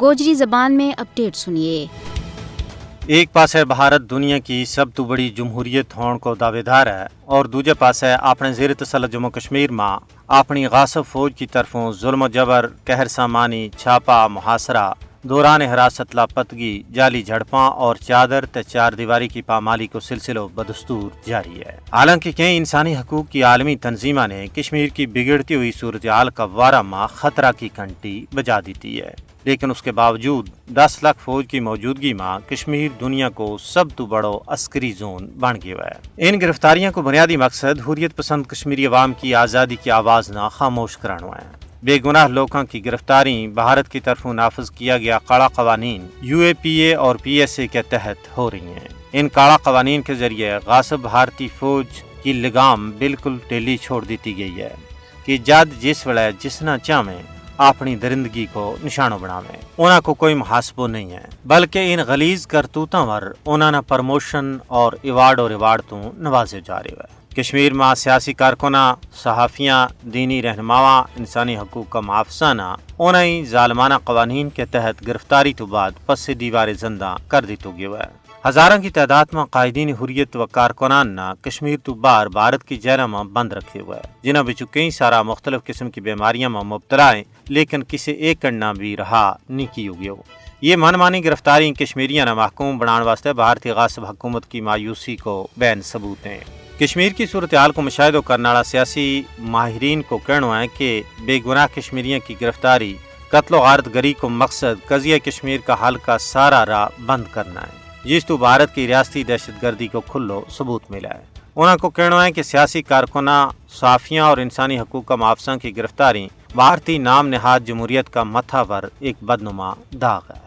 گوجری زبان میں اپڈیٹ سنیے۔ ایک پاس ہے بھارت دنیا کی سب تو بڑی جمہوریت ہون کو دعوے دار ہے اور دوجے پاس ہے اپنے زیر تسلط جموں کشمیر میں اپنی غاصب فوج کی طرفوں ظلم و جبر، قہر سامانی، چھاپا، محاصرہ، دوران حراست لاپتگی، جعلی جھڑپاں اور چادر تے چار دیواری کی پامالی کو سلسلہ بدستور جاری ہے۔ حالانکہ کئی انسانی حقوق کی عالمی تنظیموں نے کشمیر کی بگڑتی ہوئی صورتحال کا وارہ ماہ خطرہ کی گھنٹی بجا دیتی ہے، لیکن اس کے باوجود 10 لاکھ فوج کی موجودگی میں کشمیر دنیا کو سب تو بڑو عسکری زون بن گیا ہے۔ ان گرفتاریوں کو بنیادی مقصد حریت پسند کشمیری عوام کی آزادی کی آواز نہ خاموش کرانا ہے۔ بے گناہ لوگوں کی گرفتاری بھارت کی طرف نافذ کیا گیا کالا قوانین UAPA اور PSA کے تحت ہو رہی ہیں۔ ان کالا قوانین کے ذریعے غاصب بھارتی فوج کی لگام بالکل ٹیلی چھوڑ دیتی گئی ہے کہ جد جس ویلے جس نہ چاہیں اپنی درندگی کو نشانوں بناویں، انہاں کو کوئی محاسبہ نہیں ہے، بلکہ ان غلیظ کرتوتاں ور انہاں نہ پرموشن اور ایوارڈ و ریوارڈ تو نوازے جا رہے ہیں۔ کشمیر میں سیاسی کارکناں، صحافیاں، دینی رہنماواں، انسانی حقوق کا محافظانہ انہیں ظالمانہ قوانین کے تحت گرفتاری تو بعد پس دیوار زندہ کر دیتو گیا ہے۔ ہزاروں کی تعداد میں قائدین حریت و کارکنان نہ کشمیر تو باہر بھارت کی جیلوں میں بند رکھے ہوئے ہیں، جنہاں بچوں کئی سارا مختلف قسم کی بیماریاں میں مبتلا ہیں، لیکن کسی ایک کرنا بھی رہا نہیں کی ہو گیا۔ یہ من مانی گرفتاری کشمیریاں نہ محکوم بنانے واسطے بھارتی غاصب حکومت کی مایوسی کو بین ثبوت ہیں۔ کشمیر کی صورتحال کو مشاہدہ کرنے والا سیاسی ماہرین کو کہنا ہے کہ بے گناہ کشمیریوں کی گرفتاری، قتل و غارت گری کو مقصد قضیہ کشمیر کا حل کا سارا راہ بند کرنا ہے، جس تو بھارت کی ریاستی دہشت گردی کو کھلو ثبوت ملا ہے۔ انہوں کو کہنا ہے کہ سیاسی کارکناں، صحافیاں اور انسانی حقوق کا محافظوں کی گرفتاری بھارتی نام نہاد جمہوریت کا متھا پر ایک بدنما داغ ہے۔